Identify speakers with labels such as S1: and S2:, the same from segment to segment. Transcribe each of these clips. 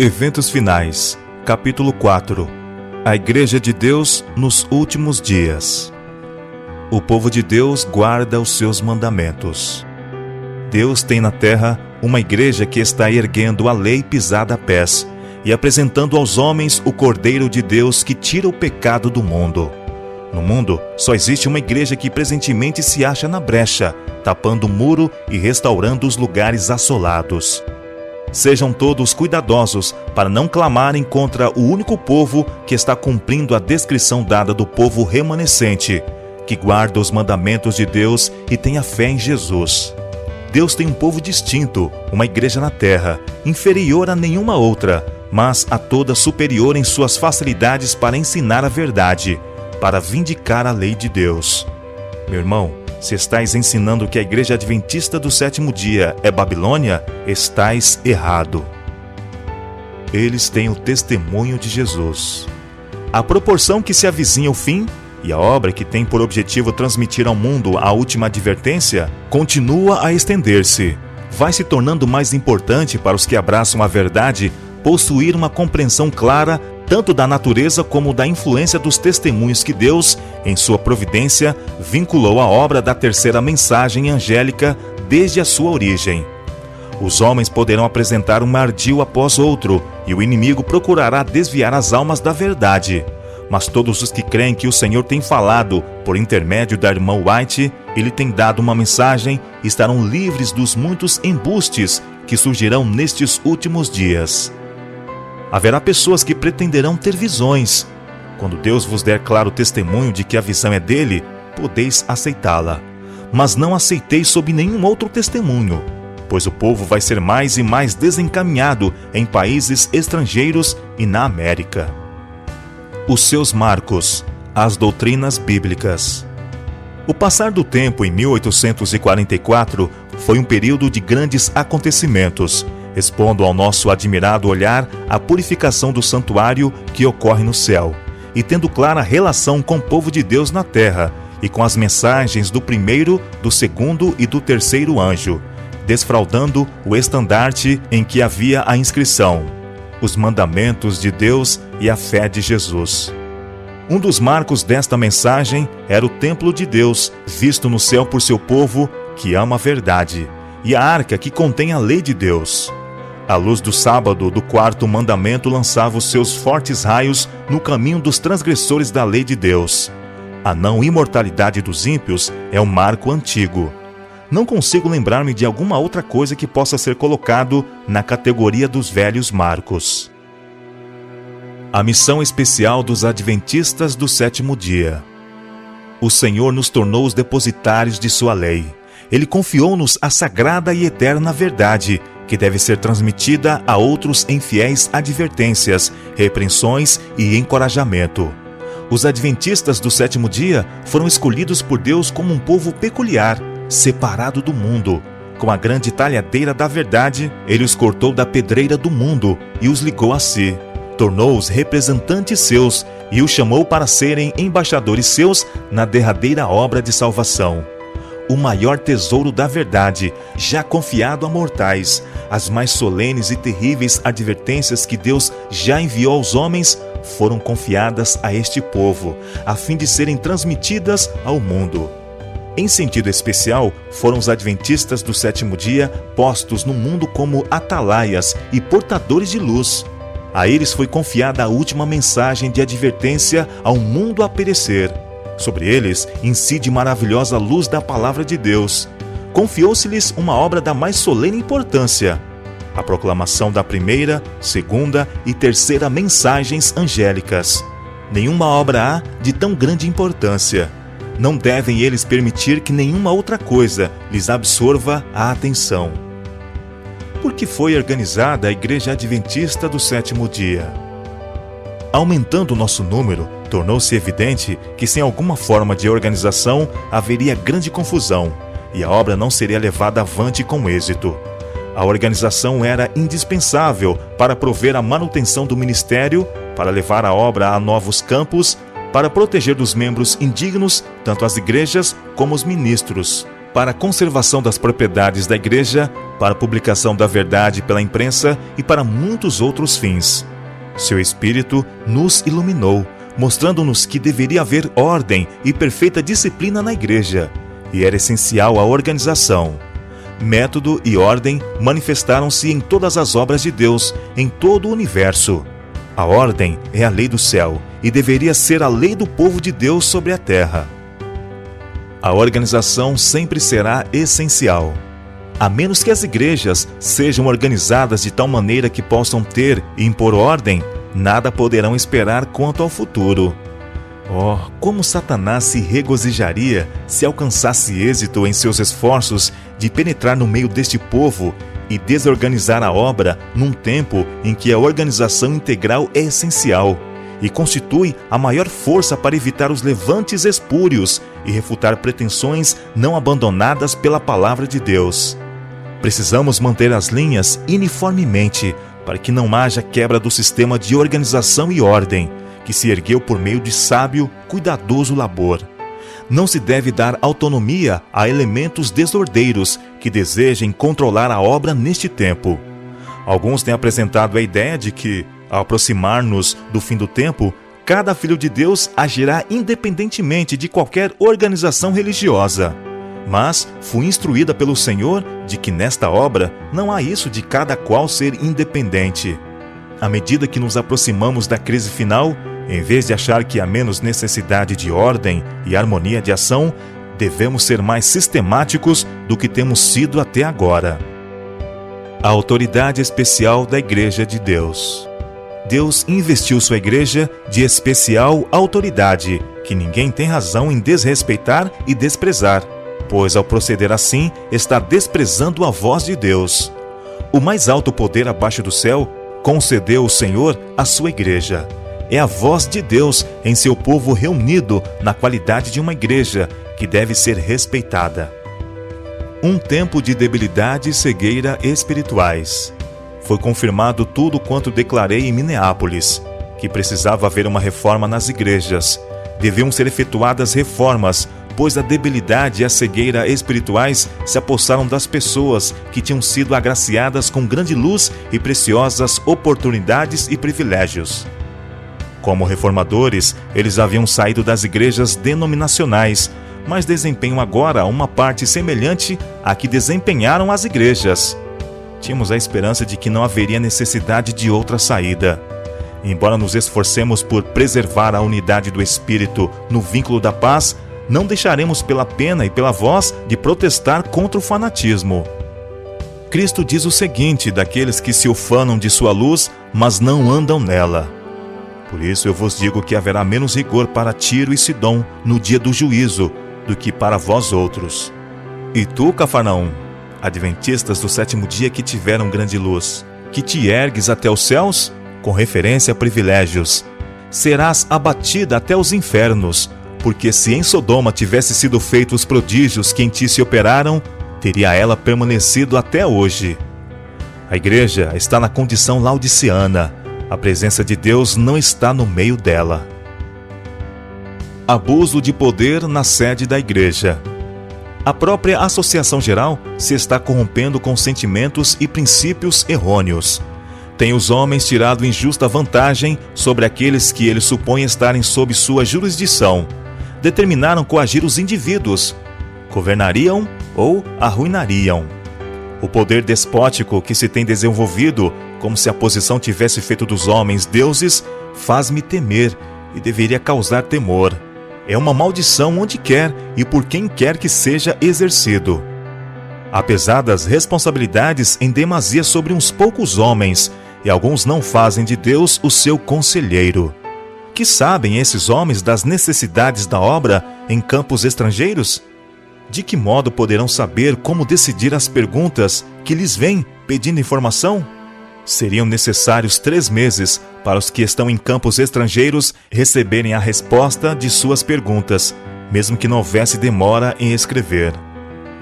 S1: Eventos finais, capítulo 4. A Igreja de Deus nos últimos dias. O povo de Deus guarda os seus mandamentos. Deus tem na terra uma igreja que está erguendo a lei pisada a pés e apresentando aos homens o Cordeiro de Deus que tira o pecado do mundo. No mundo, só existe uma igreja que presentemente se acha na brecha, tapando o muro e restaurando os lugares assolados. Sejam todos cuidadosos para não clamarem contra o único povo que está cumprindo a descrição dada do povo remanescente, que guarda os mandamentos de Deus e tem a fé em Jesus. Deus tem um povo distinto, uma igreja na terra, inferior a nenhuma outra, mas a toda superior em suas facilidades para ensinar a verdade, para vindicar a lei de Deus. Meu irmão, se estais ensinando que a igreja adventista do sétimo dia é Babilônia, estais errado. Eles têm o testemunho de Jesus. À proporção que se avizinha o fim, e a obra que tem por objetivo transmitir ao mundo a última advertência, continua a estender-se. Vai se tornando mais importante para os que abraçam a verdade possuir uma compreensão clara tanto da natureza como da influência dos testemunhos que Deus, em sua providência, vinculou à obra da terceira mensagem angélica desde a sua origem. Os homens poderão apresentar um ardil após outro, e o inimigo procurará desviar as almas da verdade. Mas todos os que creem que o Senhor tem falado por intermédio da irmã White, Ele tem dado uma mensagem, estarão livres dos muitos embustes que surgirão nestes últimos dias. Haverá pessoas que pretenderão ter visões. Quando Deus vos der claro testemunho de que a visão é dele, podeis aceitá-la. Mas não aceiteis sob nenhum outro testemunho, pois o povo vai ser mais e mais desencaminhado em países estrangeiros e na América. Os seus marcos, as doutrinas bíblicas. O passar do tempo em 1844 foi um período de grandes acontecimentos, expondo ao nosso admirado olhar a purificação do santuário que ocorre no céu, e tendo clara relação com o povo de Deus na terra, e com as mensagens do primeiro, do segundo e do terceiro anjo, desfraldando o estandarte em que havia a inscrição: os mandamentos de Deus e a fé de Jesus. Um dos marcos desta mensagem era o templo de Deus, visto no céu por seu povo, que ama a verdade, e a arca que contém a lei de Deus. A luz do sábado do quarto mandamento lançava os seus fortes raios no caminho dos transgressores da lei de Deus. A não imortalidade dos ímpios é um marco antigo. Não consigo lembrar-me de alguma outra coisa que possa ser colocado na categoria dos velhos marcos. A missão especial dos adventistas do sétimo dia. O Senhor nos tornou os depositários de sua lei. Ele confiou-nos a sagrada e eterna verdade, que deve ser transmitida a outros em fiéis advertências, repreensões e encorajamento. Os adventistas do sétimo dia foram escolhidos por Deus como um povo peculiar, separado do mundo. Com a grande talhadeira da verdade, Ele os cortou da pedreira do mundo e os ligou a si. Tornou-os representantes seus e os chamou para serem embaixadores seus na derradeira obra de salvação. O maior tesouro da verdade, já confiado a mortais, as mais solenes e terríveis advertências que Deus já enviou aos homens, foram confiadas a este povo, a fim de serem transmitidas ao mundo. Em sentido especial, foram os adventistas do sétimo dia postos no mundo como atalaias e portadores de luz. A eles foi confiada a última mensagem de advertência ao mundo a perecer. Sobre eles incide maravilhosa luz da palavra de Deus. Confiou-se-lhes uma obra da mais solene importância: a proclamação da primeira, segunda e terceira mensagens angélicas. Nenhuma obra há de tão grande importância. Não devem eles permitir que nenhuma outra coisa lhes absorva a atenção. Por que foi organizada a Igreja Adventista do sétimo dia? Aumentando o nosso número, tornou-se evidente que sem alguma forma de organização haveria grande confusão, e a obra não seria levada avante com êxito. A organização era indispensável para prover a manutenção do ministério, para levar a obra a novos campos, para proteger dos membros indignos tanto as igrejas como os ministros, para a conservação das propriedades da igreja, para a publicação da verdade pela imprensa e para muitos outros fins. Seu Espírito nos iluminou, mostrando-nos que deveria haver ordem e perfeita disciplina na igreja, e era essencial a organização. Método e ordem manifestaram-se em todas as obras de Deus, em todo o universo. A ordem é a lei do céu e deveria ser a lei do povo de Deus sobre a terra. A organização sempre será essencial. A menos que as igrejas sejam organizadas de tal maneira que possam ter e impor ordem, nada poderão esperar quanto ao futuro. Oh, como Satanás se regozijaria se alcançasse êxito em seus esforços de penetrar no meio deste povo e desorganizar a obra num tempo em que a organização integral é essencial e constitui a maior força para evitar os levantes espúrios e refutar pretensões não abandonadas pela palavra de Deus. Precisamos manter as linhas uniformemente para que não haja quebra do sistema de organização e ordem que se ergueu por meio de sábio, cuidadoso labor. Não se deve dar autonomia a elementos desordeiros que desejem controlar a obra neste tempo. Alguns têm apresentado a ideia de que, ao aproximar-nos do fim do tempo, cada filho de Deus agirá independentemente de qualquer organização religiosa. Mas fui instruída pelo Senhor de que nesta obra não há isso de cada qual ser independente. À medida que nos aproximamos da crise final, em vez de achar que há menos necessidade de ordem e harmonia de ação, devemos ser mais sistemáticos do que temos sido até agora. A autoridade especial da Igreja de Deus. Deus investiu sua igreja de especial autoridade, que ninguém tem razão em desrespeitar e desprezar, pois ao proceder assim, está desprezando a voz de Deus. O mais alto poder abaixo do céu concedeu o Senhor à sua igreja. É a voz de Deus em seu povo reunido na qualidade de uma igreja que deve ser respeitada. Um tempo de debilidade e cegueira espirituais. Foi confirmado tudo quanto declarei em Minneapolis, que precisava haver uma reforma nas igrejas. Deviam ser efetuadas reformas, pois a debilidade e a cegueira espirituais se apossaram das pessoas que tinham sido agraciadas com grande luz e preciosas oportunidades e privilégios. Como reformadores, eles haviam saído das igrejas denominacionais, mas desempenham agora uma parte semelhante à que desempenharam as igrejas. Tínhamos a esperança de que não haveria necessidade de outra saída. Embora nos esforcemos por preservar a unidade do Espírito no vínculo da paz, não deixaremos pela pena e pela voz de protestar contra o fanatismo. Cristo diz o seguinte daqueles que se ufanam de sua luz, mas não andam nela. Por isso eu vos digo que haverá menos rigor para Tiro e Sidom no dia do juízo do que para vós outros. E tu, Cafarnaum, adventistas do sétimo dia que tiveram grande luz, que te ergues até os céus, com referência a privilégios, serás abatida até os infernos, porque se em Sodoma tivesse sido feitos os prodígios que em ti se operaram, teria ela permanecido até hoje. A igreja está na condição laodiceana. A presença de Deus não está no meio dela. Abuso de poder na sede da igreja. A própria Associação Geral se está corrompendo com sentimentos e princípios errôneos. Tem os homens tirado injusta vantagem sobre aqueles que eles supõem estarem sob sua jurisdição. Determinaram coagir os indivíduos. Governariam ou arruinariam. O poder despótico que se tem desenvolvido, como se a posição tivesse feito dos homens deuses, faz-me temer e deveria causar temor. É uma maldição onde quer e por quem quer que seja exercido. Há pesadas responsabilidades em demasia sobre uns poucos homens, e alguns não fazem de Deus o seu conselheiro. Que sabem esses homens das necessidades da obra em campos estrangeiros? De que modo poderão saber como decidir as perguntas que lhes vêm pedindo informação? Seriam necessários 3 meses para os que estão em campos estrangeiros receberem a resposta de suas perguntas, mesmo que não houvesse demora em escrever.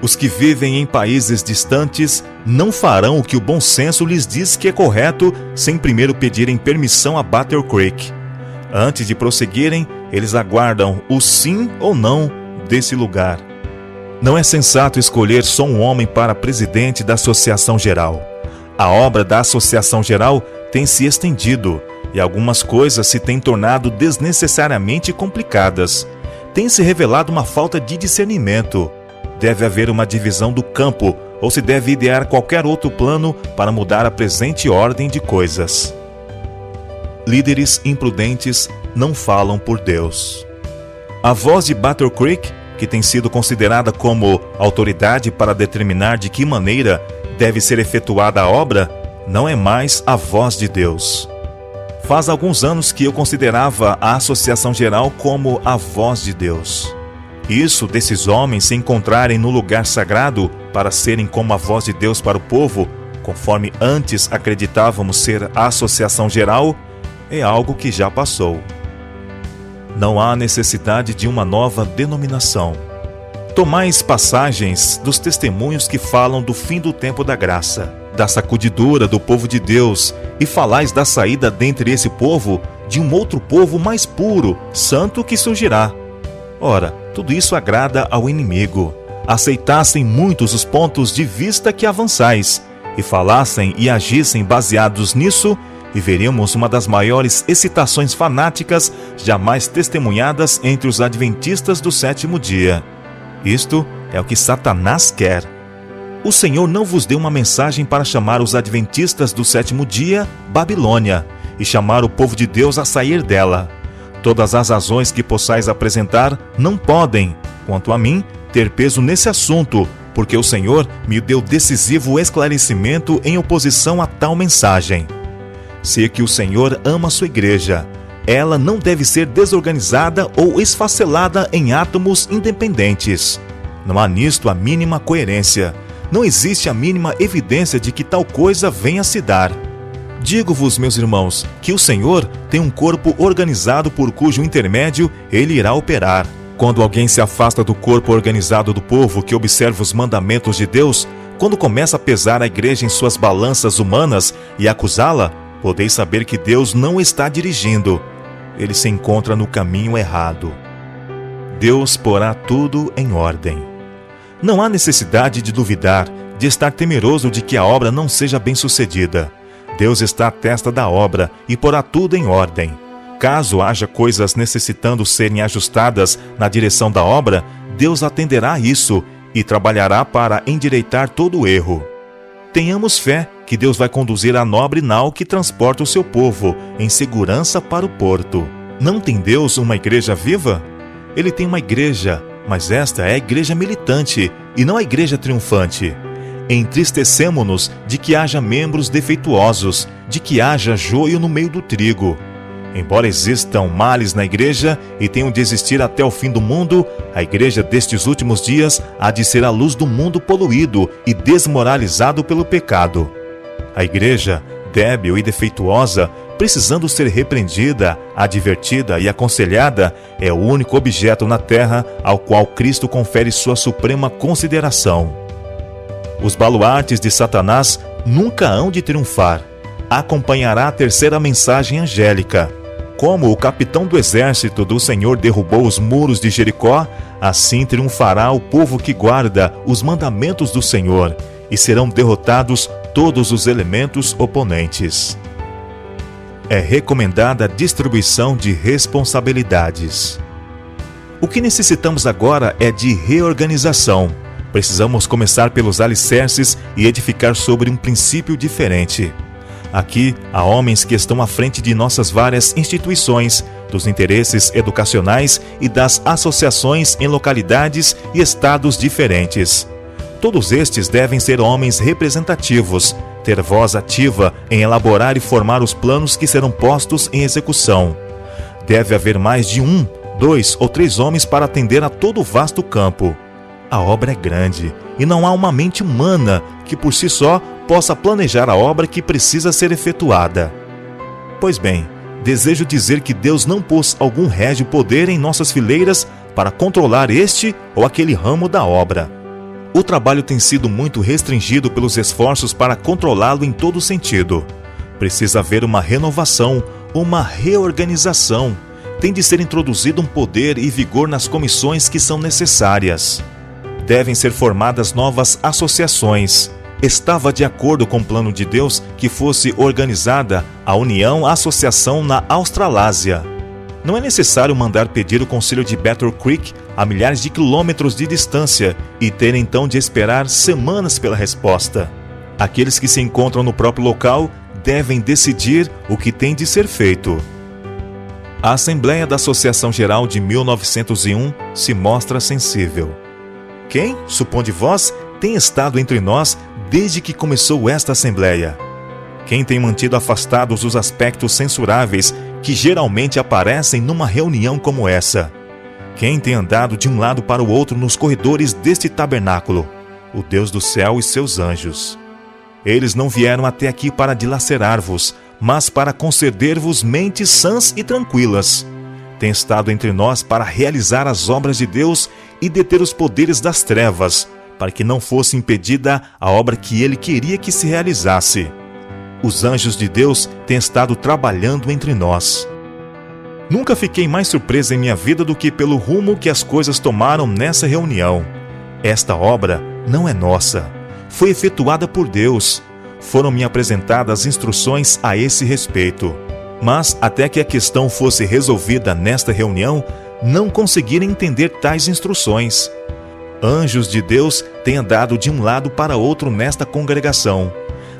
S1: Os que vivem em países distantes não farão o que o bom senso lhes diz que é correto sem primeiro pedirem permissão a Battle Creek. Antes de prosseguirem, eles aguardam o sim ou não desse lugar. Não é sensato escolher só um homem para presidente da Associação Geral. A obra da Associação Geral tem se estendido e algumas coisas se têm tornado desnecessariamente complicadas. Tem se revelado uma falta de discernimento. Deve haver uma divisão do campo ou se deve idear qualquer outro plano para mudar a presente ordem de coisas. Líderes imprudentes não falam por Deus. A voz de Battle Creek, que tem sido considerada como autoridade para determinar de que maneira deve ser efetuada a obra, não é mais a voz de Deus. Faz alguns anos que eu considerava a Associação Geral como a voz de Deus. Isso desses homens se encontrarem no lugar sagrado para serem como a voz de Deus para o povo, conforme antes acreditávamos ser a Associação Geral, é algo que já passou. Não há necessidade de uma nova denominação. Tomais passagens dos testemunhos que falam do fim do tempo da graça, da sacudidura do povo de Deus, e falais da saída dentre esse povo de um outro povo mais puro, santo que surgirá. Ora, tudo isso agrada ao inimigo. Aceitassem muitos os pontos de vista que avançais, e falassem e agissem baseados nisso, e veríamos uma das maiores excitações fanáticas jamais testemunhadas entre os adventistas do sétimo dia. Isto é o que Satanás quer. O Senhor não vos deu uma mensagem para chamar os adventistas do sétimo dia Babilônia e chamar o povo de Deus a sair dela. Todas as razões que possais apresentar não podem, quanto a mim, ter peso nesse assunto, porque o Senhor me deu decisivo esclarecimento em oposição a tal mensagem. Sei que o Senhor ama sua igreja. Ela não deve ser desorganizada ou esfacelada em átomos independentes. Não há nisto a mínima coerência. Não existe a mínima evidência de que tal coisa venha a se dar. Digo-vos, meus irmãos, que o Senhor tem um corpo organizado por cujo intermédio ele irá operar. Quando alguém se afasta do corpo organizado do povo que observa os mandamentos de Deus, quando começa a pesar a igreja em suas balanças humanas e acusá-la, podeis saber que Deus não está dirigindo. Ele se encontra no caminho errado. Deus porá tudo em ordem. Não há necessidade de duvidar, de estar temeroso de que a obra não seja bem-sucedida. Deus está à testa da obra e porá tudo em ordem. Caso haja coisas necessitando serem ajustadas na direção da obra, Deus atenderá a isso e trabalhará para endireitar todo o erro. Tenhamos fé que Deus vai conduzir a nobre nau que transporta o seu povo em segurança para o porto. Não tem Deus uma igreja viva? Ele tem uma igreja, mas esta é a igreja militante e não a igreja triunfante. Entristecemo-nos de que haja membros defeituosos, de que haja joio no meio do trigo. Embora existam males na igreja e tenham de existir até o fim do mundo, a igreja destes últimos dias há de ser a luz do mundo poluído e desmoralizado pelo pecado. A igreja, débil e defeituosa, precisando ser repreendida, advertida e aconselhada, é o único objeto na terra ao qual Cristo confere sua suprema consideração. Os baluartes de Satanás nunca hão de triunfar. Acompanhará a terceira mensagem angélica. Como o capitão do exército do Senhor derrubou os muros de Jericó, assim triunfará o povo que guarda os mandamentos do Senhor, e serão derrotados todos os elementos oponentes. É recomendada a distribuição de responsabilidades. O que necessitamos agora é de reorganização. Precisamos começar pelos alicerces e edificar sobre um princípio diferente. Aqui há homens que estão à frente de nossas várias instituições, dos interesses educacionais e das associações em localidades e estados diferentes. Todos estes devem ser homens representativos, ter voz ativa em elaborar e formar os planos que serão postos em execução. Deve haver mais de 1, 2 ou 3 homens para atender a todo o vasto campo. A obra é grande e não há uma mente humana que por si só possa planejar a obra que precisa ser efetuada. Pois bem, desejo dizer que Deus não pôs algum régio poder em nossas fileiras para controlar este ou aquele ramo da obra. O trabalho tem sido muito restringido pelos esforços para controlá-lo em todo sentido. Precisa haver uma renovação, uma reorganização. Tem de ser introduzido um poder e vigor nas comissões que são necessárias. Devem ser formadas novas associações. Estava de acordo com o plano de Deus que fosse organizada a União-Associação na Australásia. Não é necessário mandar pedir o conselho de Battle Creek a milhares de quilômetros de distância e ter então de esperar semanas pela resposta. Aqueles que se encontram no próprio local devem decidir o que tem de ser feito. A Assembleia da Associação Geral de 1901 se mostra sensível. Quem, suponde vós, tem estado entre nós desde que começou esta Assembleia? Quem tem mantido afastados os aspectos censuráveis que geralmente aparecem numa reunião como essa? Quem tem andado de um lado para o outro nos corredores deste tabernáculo? O Deus do céu e seus anjos. Eles não vieram até aqui para dilacerar-vos, mas para conceder-vos mentes sãs e tranquilas. Tem estado entre nós para realizar as obras de Deus e deter os poderes das trevas, para que não fosse impedida a obra que ele queria que se realizasse. Os anjos de Deus têm estado trabalhando entre nós. Nunca fiquei mais surpresa em minha vida do que pelo rumo que as coisas tomaram nessa reunião. Esta obra não é nossa. Foi efetuada por Deus. Foram-me apresentadas instruções a esse respeito. Mas, até que a questão fosse resolvida nesta reunião, não conseguiram entender tais instruções. Anjos de Deus têm andado de um lado para outro nesta congregação.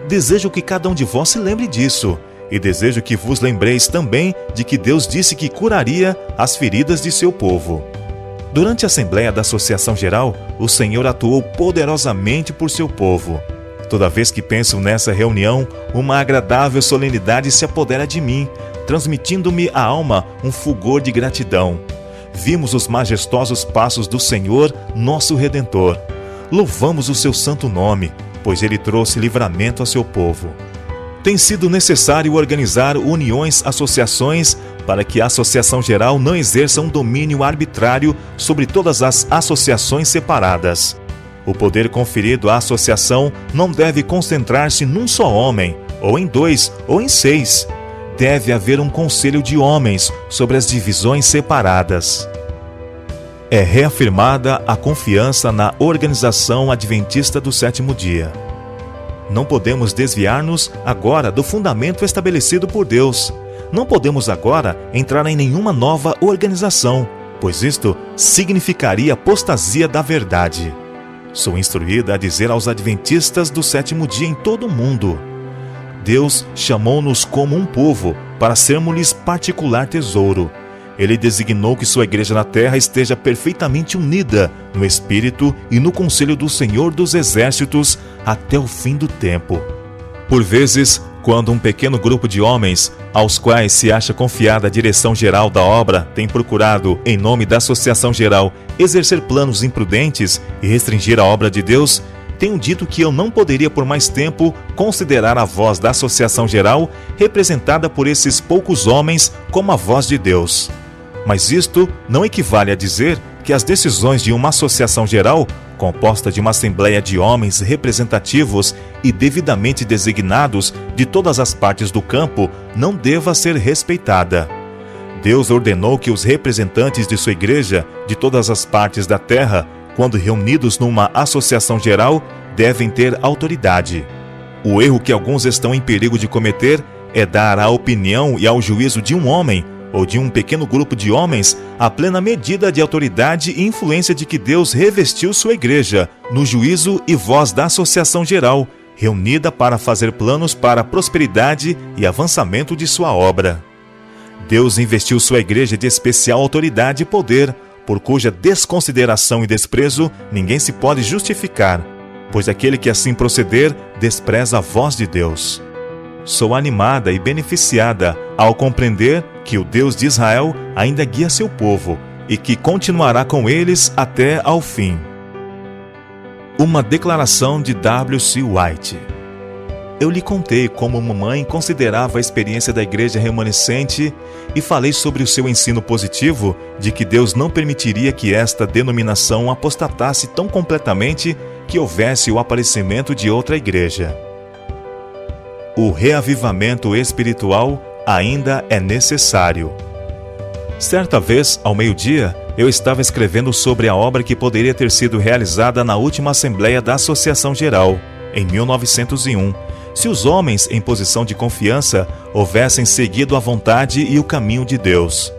S1: Desejo que cada um de vós se lembre disso, e desejo que vos lembreis também de que Deus disse que curaria as feridas de seu povo. Durante a Assembleia da Associação Geral, o Senhor atuou poderosamente por seu povo. Toda vez que penso nessa reunião, uma agradável solenidade se apodera de mim, transmitindo-me à alma um fulgor de gratidão. Vimos os majestosos passos do Senhor, nosso Redentor. Louvamos o seu santo nome, pois ele trouxe livramento a seu povo. Tem sido necessário organizar uniões, associações, para que a Associação Geral não exerça um domínio arbitrário sobre todas as associações separadas. O poder conferido à associação não deve concentrar-se num só homem, ou em 2, ou em 6. Deve haver um conselho de homens sobre as divisões separadas. É reafirmada a confiança na Organização Adventista do Sétimo Dia. Não podemos desviar-nos agora do fundamento estabelecido por Deus. Não podemos agora entrar em nenhuma nova organização, pois isto significaria apostasia da verdade. Sou instruída a dizer aos adventistas do sétimo dia em todo o mundo: Deus chamou-nos como um povo para sermos-lhes particular tesouro. Ele designou que sua igreja na terra esteja perfeitamente unida no Espírito e no conselho do Senhor dos Exércitos até o fim do tempo. Por vezes, quando um pequeno grupo de homens, aos quais se acha confiada a direção geral da obra, tem procurado, em nome da Associação Geral, exercer planos imprudentes e restringir a obra de Deus, tenho dito que eu não poderia por mais tempo considerar a voz da Associação Geral representada por esses poucos homens como a voz de Deus. Mas isto não equivale a dizer que as decisões de uma associação geral, composta de uma assembleia de homens representativos e devidamente designados de todas as partes do campo, não deva ser respeitada. Deus ordenou que os representantes de sua igreja, de todas as partes da terra, quando reunidos numa associação geral, devem ter autoridade. O erro que alguns estão em perigo de cometer é dar à opinião e ao juízo de um homem, ou de um pequeno grupo de homens, a plena medida de autoridade e influência de que Deus revestiu sua igreja, no juízo e voz da Associação Geral, reunida para fazer planos para a prosperidade e avançamento de sua obra. Deus investiu sua igreja de especial autoridade e poder, por cuja desconsideração e desprezo ninguém se pode justificar, pois aquele que assim proceder despreza a voz de Deus. Sou animada e beneficiada ao compreender que o Deus de Israel ainda guia seu povo e que continuará com eles até ao fim. Uma declaração de W.C. White. Eu lhe contei como mamãe considerava a experiência da igreja remanescente e falei sobre o seu ensino positivo de que Deus não permitiria que esta denominação apostatasse tão completamente que houvesse o aparecimento de outra igreja. O reavivamento espiritual ainda é necessário. Certa vez, ao meio-dia, eu estava escrevendo sobre a obra que poderia ter sido realizada na última Assembleia da Associação Geral, em 1901, se os homens em posição de confiança houvessem seguido a vontade e o caminho de Deus.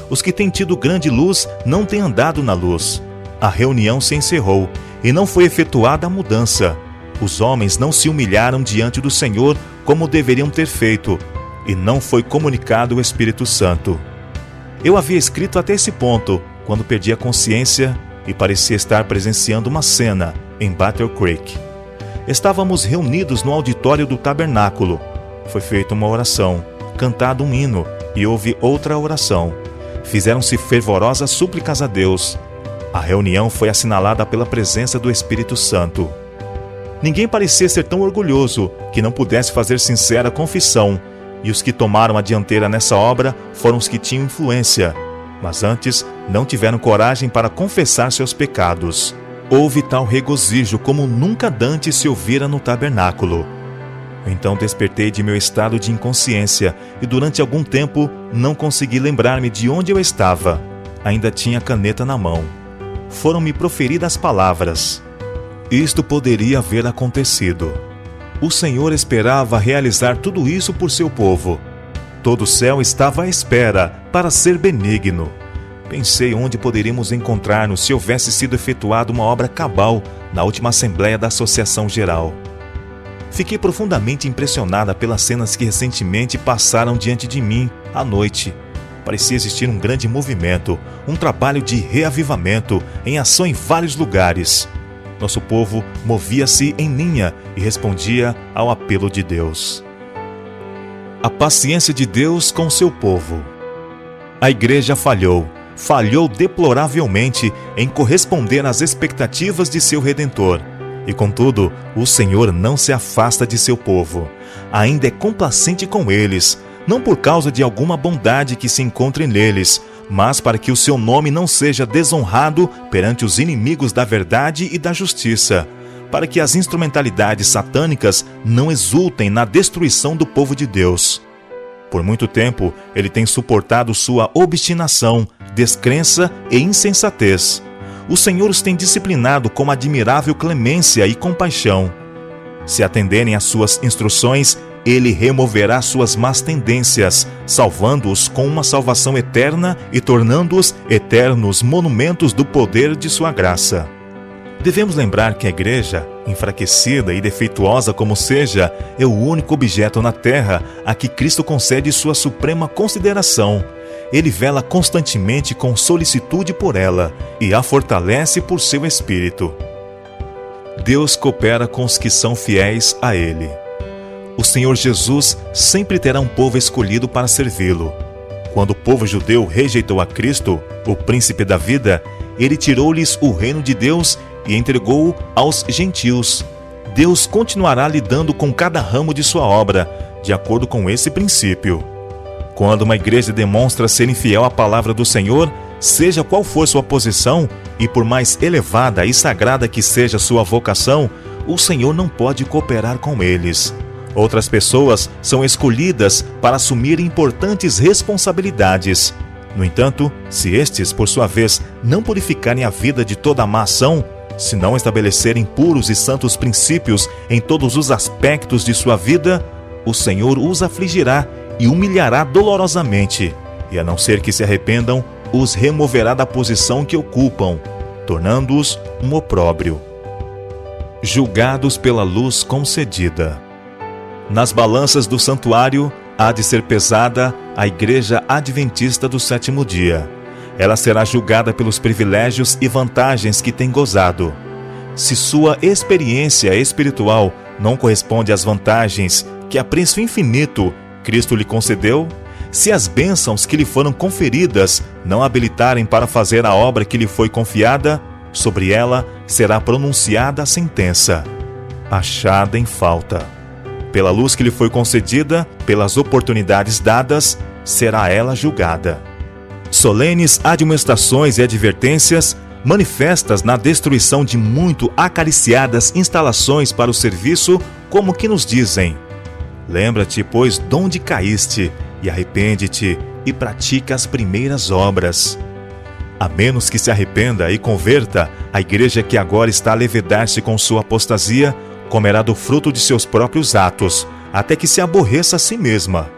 S1: Os que têm tido grande luz não têm andado na luz. A reunião se encerrou e não foi efetuada a mudança. Os homens não se humilharam diante do Senhor como deveriam ter feito, e não foi comunicado o Espírito Santo. Eu havia escrito até esse ponto, quando perdi a consciência e parecia estar presenciando uma cena em Battle Creek. Estávamos reunidos no auditório do tabernáculo. Foi feita uma oração, cantado um hino e houve outra oração. Fizeram-se fervorosas súplicas a Deus. A reunião foi assinalada pela presença do Espírito Santo. Ninguém parecia ser tão orgulhoso que não pudesse fazer sincera confissão, e os que tomaram a dianteira nessa obra foram os que tinham influência, mas antes não tiveram coragem para confessar seus pecados. Houve tal regozijo como nunca dantes se ouvira no tabernáculo. Então despertei de meu estado de inconsciência e durante algum tempo não consegui lembrar-me de onde eu estava. Ainda tinha a caneta na mão. Foram-me proferidas palavras. Isto poderia haver acontecido. O Senhor esperava realizar tudo isso por seu povo. Todo o céu estava à espera para ser benigno. Pensei onde poderíamos encontrar-nos se houvesse sido efetuada uma obra cabal na última Assembleia da Associação Geral. Fiquei profundamente impressionada pelas cenas que recentemente passaram diante de mim à noite. Parecia existir um grande movimento, um trabalho de reavivamento em ação em vários lugares. Nosso povo movia-se em linha e respondia ao apelo de Deus. A paciência de Deus com seu povo. A igreja falhou deploravelmente em corresponder às expectativas de seu Redentor. E contudo, o Senhor não se afasta de seu povo. Ainda é complacente com eles, não por causa de alguma bondade que se encontre neles, mas para que o seu nome não seja desonrado perante os inimigos da verdade e da justiça, para que as instrumentalidades satânicas não exultem na destruição do povo de Deus. Por muito tempo, ele tem suportado sua obstinação, descrença e insensatez. O Senhor os tem disciplinado com admirável clemência e compaixão. Se atenderem às suas instruções, ele removerá suas más tendências, salvando-os com uma salvação eterna e tornando-os eternos monumentos do poder de sua graça. Devemos lembrar que a igreja, enfraquecida e defeituosa como seja, é o único objeto na terra a que Cristo concede sua suprema consideração. Ele vela constantemente com solicitude por ela e a fortalece por seu Espírito. Deus coopera com os que são fiéis a Ele. O Senhor Jesus sempre terá um povo escolhido para servi-lo. Quando o povo judeu rejeitou a Cristo, o príncipe da vida, ele tirou-lhes o reino de Deus e entregou-o aos gentios. Deus continuará lidando com cada ramo de sua obra, de acordo com esse princípio. Quando uma igreja demonstra ser infiel à palavra do Senhor, seja qual for sua posição, e por mais elevada e sagrada que seja sua vocação, o Senhor não pode cooperar com eles. Outras pessoas são escolhidas para assumir importantes responsabilidades. No entanto, se estes, por sua vez, não purificarem a vida de toda a má ação, se não estabelecerem puros e santos princípios em todos os aspectos de sua vida, o Senhor os afligirá e humilhará dolorosamente, e a não ser que se arrependam, os removerá da posição que ocupam, tornando-os um opróbrio. Julgados pela luz concedida. Nas balanças do santuário há de ser pesada a Igreja Adventista do Sétimo Dia. Ela será julgada pelos privilégios e vantagens que tem gozado. Se sua experiência espiritual não corresponde às vantagens que a preço infinito Cristo lhe concedeu, se as bênçãos que lhe foram conferidas não habilitarem para fazer a obra que lhe foi confiada, sobre ela será pronunciada a sentença: achada em falta. Pela luz que lhe foi concedida, pelas oportunidades dadas, será ela julgada. Solenes admoestações e advertências, manifestas na destruição de muito acariciadas instalações para o serviço, como que nos dizem: lembra-te, pois, donde caíste, e arrepende-te, e pratique as primeiras obras. A menos que se arrependa e converta, a igreja que agora está a levedar-se com sua apostasia, comerá do fruto de seus próprios atos, até que se aborreça a si mesma.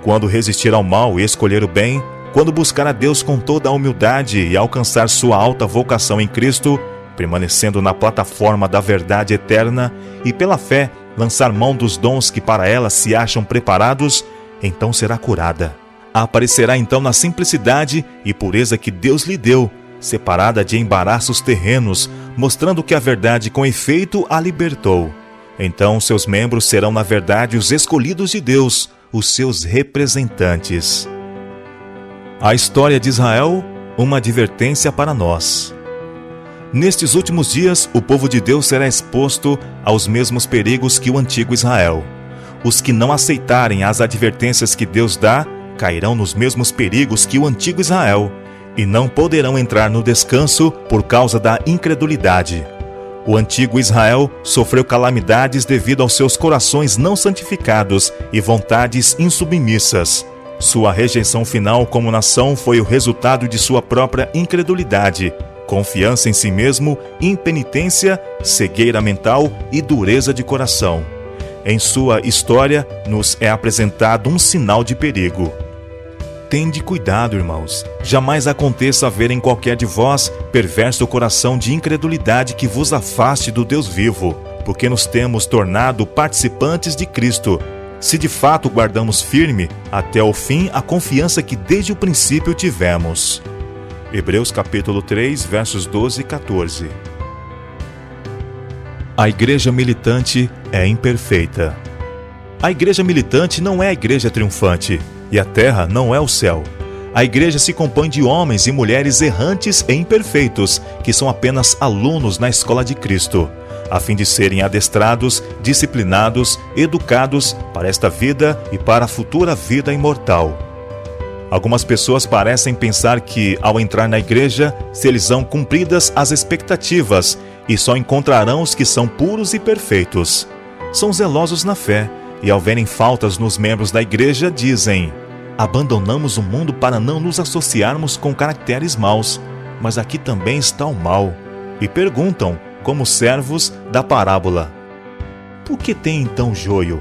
S1: Quando resistir ao mal e escolher o bem, quando buscar a Deus com toda a humildade e alcançar sua alta vocação em Cristo, permanecendo na plataforma da verdade eterna e pela fé lançar mão dos dons que para ela se acham preparados, então será curada. Aparecerá então na simplicidade e pureza que Deus lhe deu, separada de embaraços terrenos, mostrando que a verdade com efeito a libertou. Então seus membros serão na verdade os escolhidos de Deus, os seus representantes. A história de Israel, uma advertência para nós. Nestes últimos dias, o povo de Deus será exposto aos mesmos perigos que o antigo Israel. Os que não aceitarem as advertências que Deus dá, cairão nos mesmos perigos que o antigo Israel, e não poderão entrar no descanso por causa da incredulidade. O antigo Israel sofreu calamidades devido aos seus corações não santificados e vontades insubmissas. Sua rejeição final como nação foi o resultado de sua própria incredulidade, confiança em si mesmo, impenitência, cegueira mental e dureza de coração. Em sua história, nos é apresentado um sinal de perigo. Tende cuidado, irmãos. Jamais aconteça haver em qualquer de vós perverso coração de incredulidade que vos afaste do Deus vivo, porque nos temos tornado participantes de Cristo, se de fato guardamos firme até o fim a confiança que desde o princípio tivemos. Hebreus capítulo 3, versos 12 e 14. A igreja militante é imperfeita. A igreja militante não é a igreja triunfante, e a terra não é o céu. A igreja se compõe de homens e mulheres errantes e imperfeitos, que são apenas alunos na escola de Cristo, a fim de serem adestrados, disciplinados, educados para esta vida e para a futura vida imortal. Algumas pessoas parecem pensar que, ao entrar na igreja, se lhes são cumpridas as expectativas e só encontrarão os que são puros e perfeitos. São zelosos na fé e, ao verem faltas nos membros da igreja, dizem: abandonamos o mundo para não nos associarmos com caracteres maus, mas aqui também está o mal. E perguntam, como servos da parábola: por que tem então joio?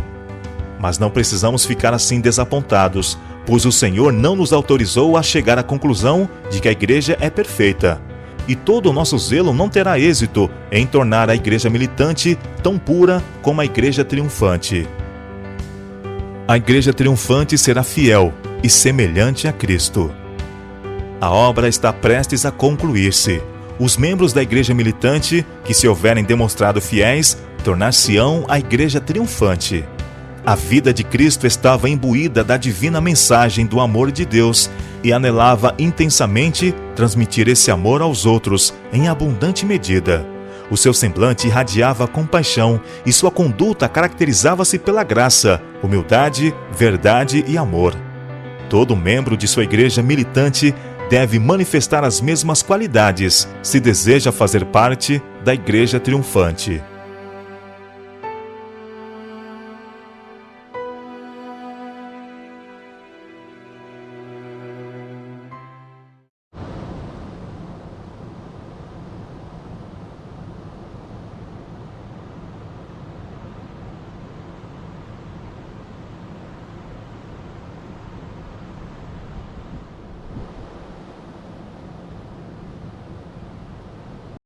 S1: Mas não precisamos ficar assim desapontados, pois o Senhor não nos autorizou a chegar à conclusão de que a igreja é perfeita. E todo o nosso zelo não terá êxito em tornar a igreja militante tão pura como a igreja triunfante. A igreja triunfante será fiel e semelhante a Cristo. A obra está prestes a concluir-se. Os membros da igreja militante, que se houverem demonstrado fiéis, tornar-se-ão a igreja triunfante. A vida de Cristo estava imbuída da divina mensagem do amor de Deus e anelava intensamente transmitir esse amor aos outros em abundante medida. O seu semblante irradiava compaixão e sua conduta caracterizava-se pela graça, humildade, verdade e amor. Todo membro de sua igreja militante deve manifestar as mesmas qualidades se deseja fazer parte da igreja triunfante.